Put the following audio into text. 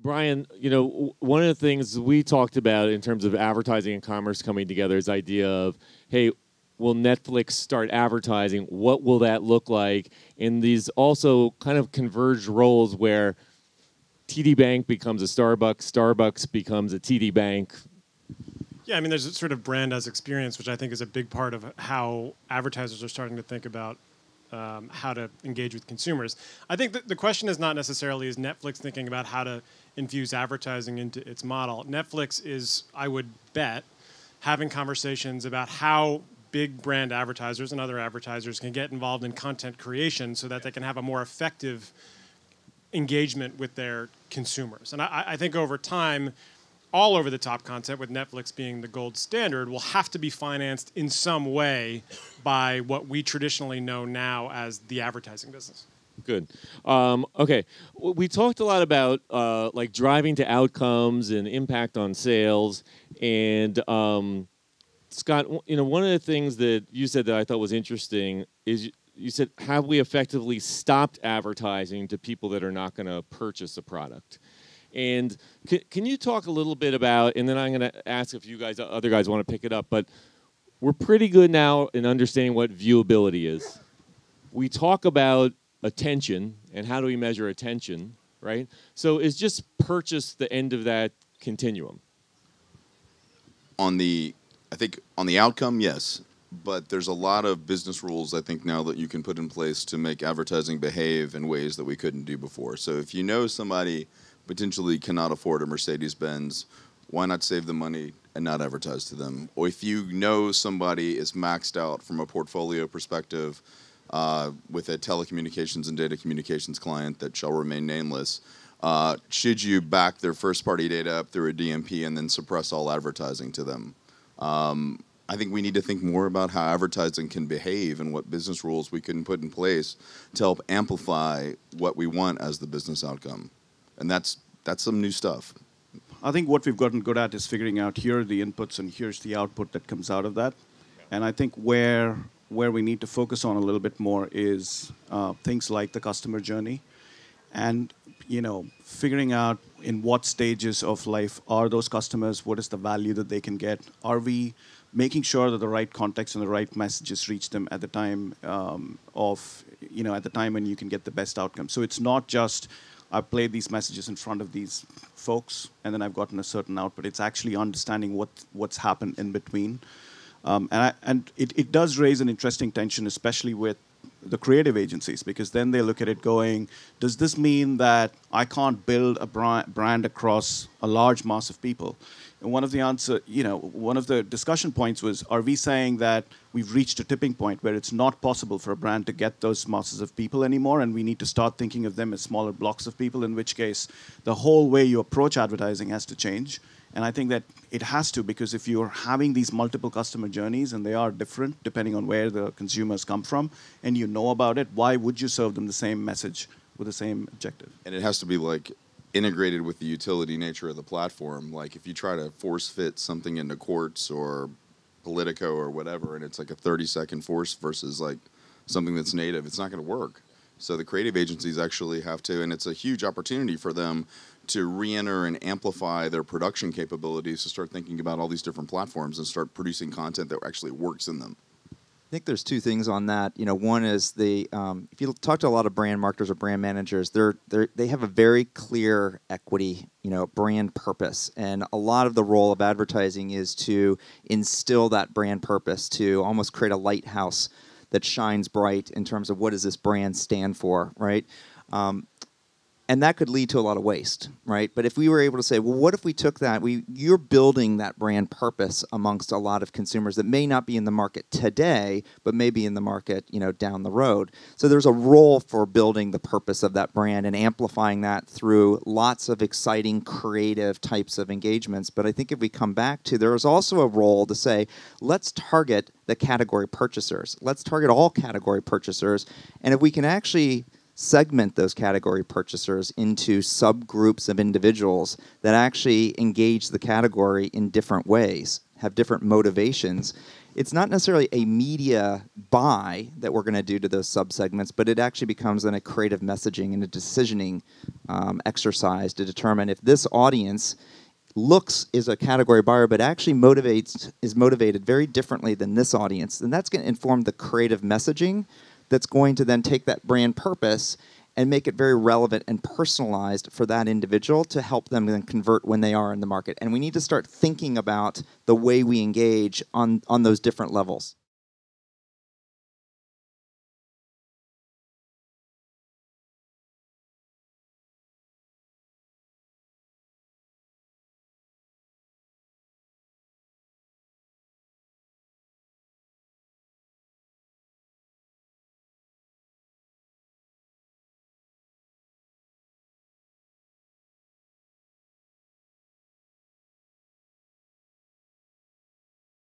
Brian, one of the things we talked about in terms of advertising and commerce coming together is the idea of, hey, will Netflix start advertising? What will that look like? And these also kind of converged roles where TD Bank becomes a Starbucks, Starbucks becomes a TD Bank. Yeah, I mean, there's a sort of brand as experience, which I think is a big part of how advertisers are starting to think about how to engage with consumers. I think that the question is not necessarily is Netflix thinking about how to infuse advertising into its model. Netflix is, I would bet, having conversations about how big brand advertisers and other advertisers can get involved in content creation so that they can have a more effective engagement with their consumers. And I think over time, all over the top content, with Netflix being the gold standard, will have to be financed in some way by what we traditionally know now as the advertising business. Good. Okay. We talked a lot about like driving to outcomes and impact on sales. And Scott, one of the things that you said that I thought was interesting is you said, have we effectively stopped advertising to people that are not going to purchase a product? And can you talk a little bit about, and then I'm going to ask if you guys, other guys want to pick it up, but we're pretty good now in understanding what viewability is. We talk about attention and how do we measure attention, right? So is just purchase the end of that continuum? I think on the outcome, yes. But there's a lot of business rules, I think, now that you can put in place to make advertising behave in ways that we couldn't do before. So if you know somebody potentially cannot afford a Mercedes-Benz, why not save the money and not advertise to them? Or if you know somebody is maxed out from a portfolio perspective with a telecommunications and data communications client that shall remain nameless, should you back their first-party data up through a DMP and then suppress all advertising to them? I think we need to think more about how advertising can behave and what business rules we can put in place to help amplify what we want as the business outcome. And that's some new stuff. I think what we've gotten good at is figuring out here are the inputs and here's the output that comes out of that. And I think where we need to focus on a little bit more is things like the customer journey and figuring out in what stages of life are those customers, what is the value that they can get, are we making sure that the right context and the right messages reach them at the time at the time when you can get the best outcome. So it's not just I've played these messages in front of these folks and then I've gotten a certain output. It's actually understanding what's happened in between. And it does raise an interesting tension, especially with the creative agencies, because then they look at it going, does this mean that I can't build a brand across a large mass of people? And one of the discussion points was, are we saying that we've reached a tipping point where it's not possible for a brand to get those masses of people anymore, and we need to start thinking of them as smaller blocks of people, in which case the whole way you approach advertising has to change. And I think that it has to, because if you're having these multiple customer journeys and they are different depending on where the consumers come from and you know about it, why would you serve them the same message with the same objective? And it has to be like integrated with the utility nature of the platform. Like if you try to force fit something into Quartz or Politico or whatever, and it's like a 30-second force versus like something that's native, it's not going to work. So the creative agencies actually have to, and it's a huge opportunity for them to re-enter and amplify their production capabilities, to start thinking about all these different platforms and start producing content that actually works in them. I think there's two things on that. One is if you talk to a lot of brand marketers or brand managers, they have a very clear equity, brand purpose, and a lot of the role of advertising is to instill that brand purpose, to almost create a lighthouse that shines bright in terms of what does this brand stand for, right? And that could lead to a lot of waste, right? But if we were able to say, well, what if we took that, you're building that brand purpose amongst a lot of consumers that may not be in the market today, but may be in the market, down the road. So there's a role for building the purpose of that brand and amplifying that through lots of exciting, creative types of engagements. But I think if we come back to, there is also a role to say, let's target the category purchasers. Let's target all category purchasers. And if we can actually segment those category purchasers into subgroups of individuals that actually engage the category in different ways, have different motivations, it's not necessarily a media buy that we're going to do to those subsegments, but it actually becomes then a creative messaging and a decisioning exercise to determine if this audience is a category buyer, but actually is motivated very differently than this audience. And that's going to inform the creative messaging that's going to then take that brand purpose and make it very relevant and personalized for that individual to help them then convert when they are in the market. And we need to start thinking about the way we engage on those different levels.